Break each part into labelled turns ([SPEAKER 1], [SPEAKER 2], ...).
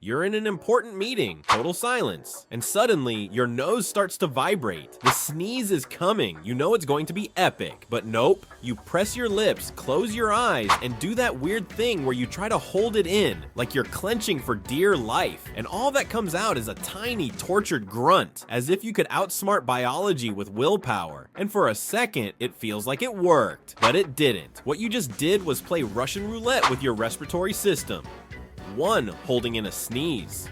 [SPEAKER 1] You're in an important meeting, total silence, and suddenly your nose starts to vibrate. The sneeze is coming. You know it's going to be epic, but nope. You press your lips, close your eyes, and do that weird thing where you try to hold it in, like you're clenching for dear life. And all that comes out is a tiny, tortured grunt, as if you could outsmart biology with willpower. And for a second, it feels like it worked, but it didn't. What you just did was play Russian roulette with your respiratory system. One holding in a sneeze.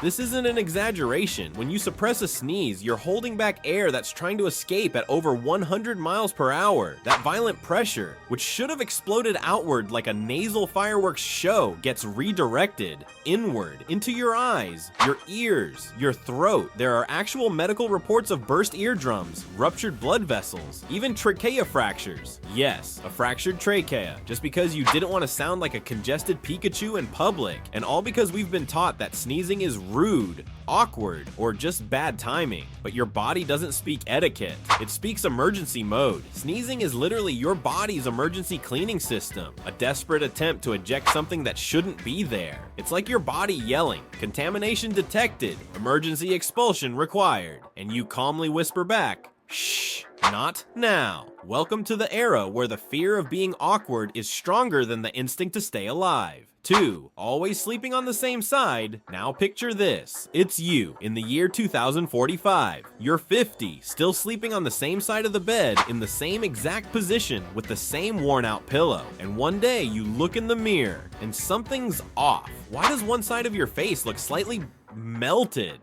[SPEAKER 1] This isn't an exaggeration. When you suppress a sneeze, you're holding back air that's trying to escape at over 100 miles per hour. That violent pressure, which should have exploded outward like a nasal fireworks show, gets redirected inward into your eyes, your ears, your throat. There are actual medical reports of burst eardrums, ruptured blood vessels, even trachea fractures. Yes, a fractured trachea, just because you didn't want to sound like a congested Pikachu in public, and all because we've been taught that sneezing is rude, awkward, or just bad timing. But your body doesn't speak etiquette. It speaks emergency mode. Sneezing is literally your body's emergency cleaning system, a desperate attempt to eject something that shouldn't be there. It's like your body yelling, "Contamination detected, emergency expulsion required," and you calmly whisper back, "Shh, not now." Welcome to the era where the fear of being awkward is stronger than the instinct to stay alive. 2. Always sleeping on the same side. Now picture this. It's you in the year 2045. You're 50, still sleeping on the same side of the bed in the same exact position with the same worn out pillow. And one day you look in the mirror and something's off. Why does one side of your face look slightly melted?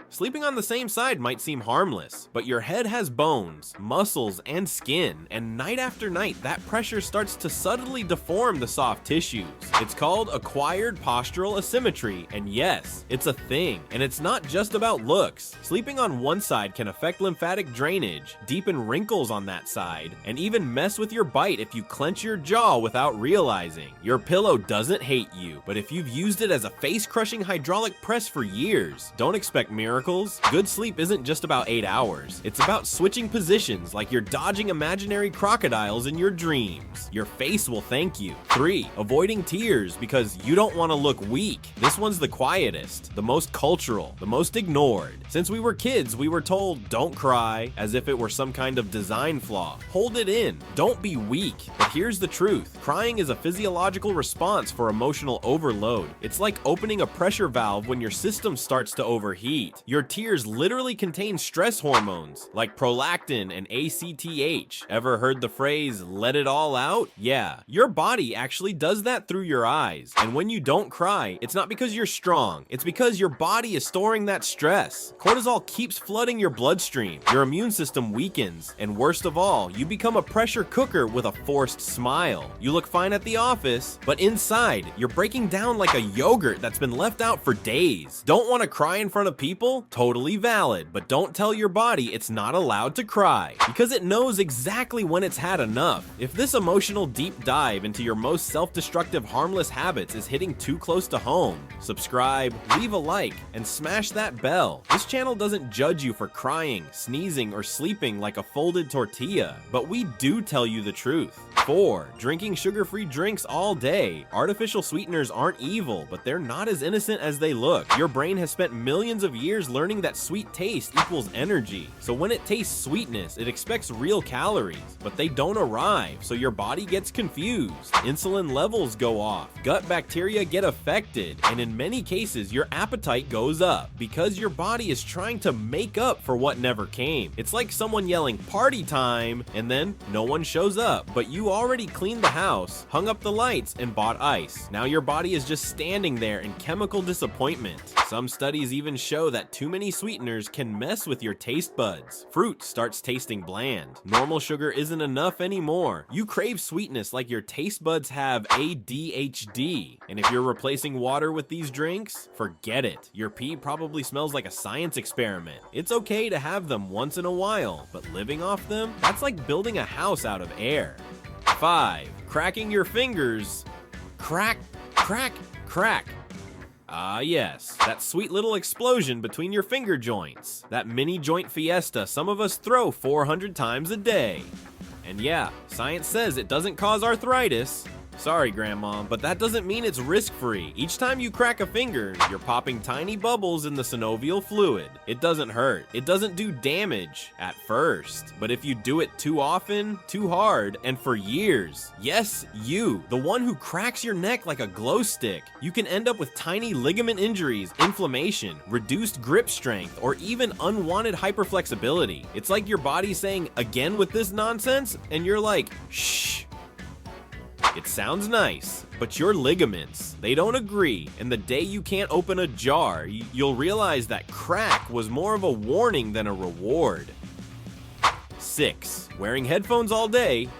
[SPEAKER 1] Sleeping on the same side might seem harmless, but your head has bones, muscles, and skin, and night after night, that pressure starts to subtly deform the soft tissues. It's called acquired postural asymmetry, and yes, it's a thing, and it's not just about looks. Sleeping on one side can affect lymphatic drainage, deepen wrinkles on that side, and even mess with your bite if you clench your jaw without realizing. Your pillow doesn't hate you, but if you've used it as a face-crushing hydraulic press for years, don't expect miracles. Good sleep isn't just about 8 hours. It's about switching positions like you're dodging imaginary crocodiles in your dreams. Your face will thank you. 3. Avoiding tears because you don't want to look weak. This one's the quietest, the most cultural, the most ignored. Since we were kids, we were told, don't cry, as if it were some kind of design flaw. Hold it in. Don't be weak. But here's the truth. Crying is a physiological response for emotional overload. It's like opening a pressure valve when your system starts to overheat. Your tears literally contain stress hormones like prolactin and ACTH. Ever heard the phrase, let it all out? Yeah, your body actually does that through your eyes. And when you don't cry, it's not because you're strong. It's because your body is storing that stress. Cortisol keeps flooding your bloodstream. Your immune system weakens. And worst of all, you become a pressure cooker with a forced smile. You look fine at the office, but inside, you're breaking down like a yogurt that's been left out for days. Don't want to cry in front of people? Totally valid, but don't tell your body it's not allowed to cry, because it knows exactly when it's had enough. If this emotional deep dive into your most self-destructive harmless habits is hitting too close to home, subscribe, leave a like, and smash that bell. This channel doesn't judge you for crying, sneezing, or sleeping like a folded tortilla, but we do tell you the truth. 4. Drinking sugar-free drinks all day. Artificial sweeteners aren't evil, but they're not as innocent as they look. Your brain has spent millions of years learning that sweet taste equals energy. So when it tastes sweetness, it expects real calories, but they don't arrive, so your body gets confused. Insulin levels go off, gut bacteria get affected, and in many cases, your appetite goes up because your body is trying to make up for what never came. It's like someone yelling, "Party time," and then no one shows up, but you already cleaned the house, hung up the lights, and bought ice. Now your body is just standing there in chemical disappointment. Some studies even show that too many sweeteners can mess with your taste buds. Fruit starts tasting bland. Normal sugar isn't enough anymore. You crave sweetness like your taste buds have ADHD. And if you're replacing water with these drinks, forget it. Your pee probably smells like a science experiment. It's okay to have them once in a while, but living off them? That's like building a house out of air. 5. Cracking your fingers. Crack, crack, crack. Ah yes, that sweet little explosion between your finger joints. That mini joint fiesta some of us throw 400 times a day. And yeah, science says it doesn't cause arthritis. Sorry, Grandma, but that doesn't mean it's risk-free. Each time you crack a finger, you're popping tiny bubbles in the synovial fluid. It doesn't hurt. It doesn't do damage at first. But if you do it too often, too hard, and for years, yes, you, the one who cracks your neck like a glow stick, you can end up with tiny ligament injuries, inflammation, reduced grip strength, or even unwanted hyperflexibility. It's like your body's saying, again with this nonsense, and you're like, shh. It sounds nice, but your ligaments, they don't agree, and the day you can't open a jar, you'll realize that crack was more of a warning than a reward. 6. Wearing headphones all day.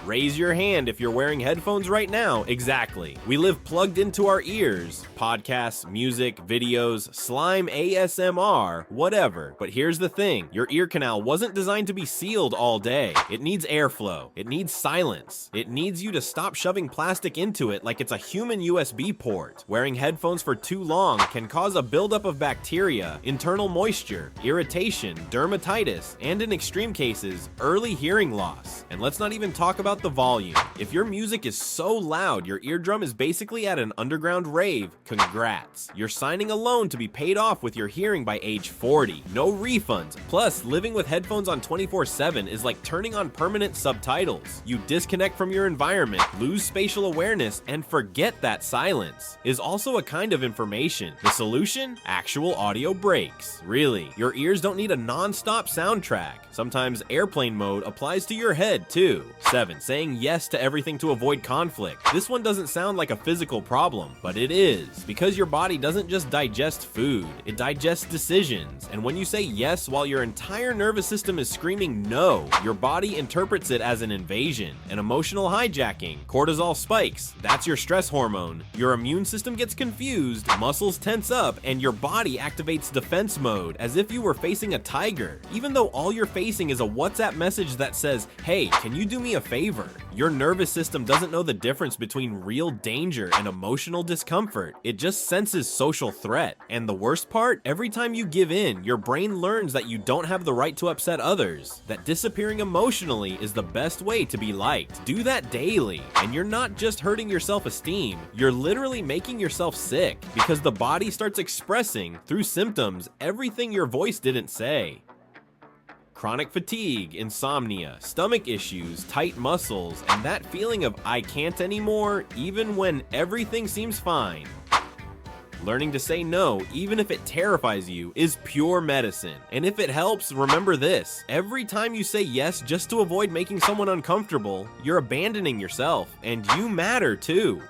[SPEAKER 1] Raise your hand if you're wearing headphones right now. Exactly. We live plugged into our ears. Podcasts, music, videos, slime, ASMR, whatever. But here's the thing. Your ear canal wasn't designed to be sealed all day. It needs airflow. It needs silence. It needs you to stop shoving plastic into it like it's a human USB port. Wearing headphones for too long can cause a buildup of bacteria, internal moisture, irritation, dermatitis, and in extreme cases, early hearing loss. And let's not even talk about the volume. If your music is so loud your eardrum is basically at an underground rave, congrats. You're signing a loan to be paid off with your hearing by age 40. No refunds. Plus, living with headphones on 24/7 is like turning on permanent subtitles. You disconnect from your environment, lose spatial awareness, and forget that silence is also a kind of information. The solution? Actual audio breaks. Really, your ears don't need a non-stop soundtrack. Sometimes airplane mode applies to your head too. 7. Saying yes to everything to avoid conflict. This one doesn't sound like a physical problem, but it is. Because your body doesn't just digest food, it digests decisions. And when you say yes while your entire nervous system is screaming no, your body interprets it as an invasion, an emotional hijacking. Cortisol spikes, that's your stress hormone. Your immune system gets confused, muscles tense up, and your body activates defense mode as if you were facing a tiger. Even though all you're facing is a WhatsApp message that says, hey, can you do me a favor? Your nervous system doesn't know the difference between real danger and emotional discomfort. It just senses social threat. And the worst part, every time you give in, your brain learns that you don't have the right to upset others, that disappearing emotionally is the best way to be liked. Do that daily, and you're not just hurting your self-esteem, you're literally making yourself sick, because the body starts expressing, through symptoms, everything your voice didn't say. Chronic fatigue, insomnia, stomach issues, tight muscles, and that feeling of I can't anymore even when everything seems fine. Learning to say no, even if it terrifies you, is pure medicine. And if it helps, remember this. Every time you say yes just to avoid making someone uncomfortable, you're abandoning yourself, and you matter too.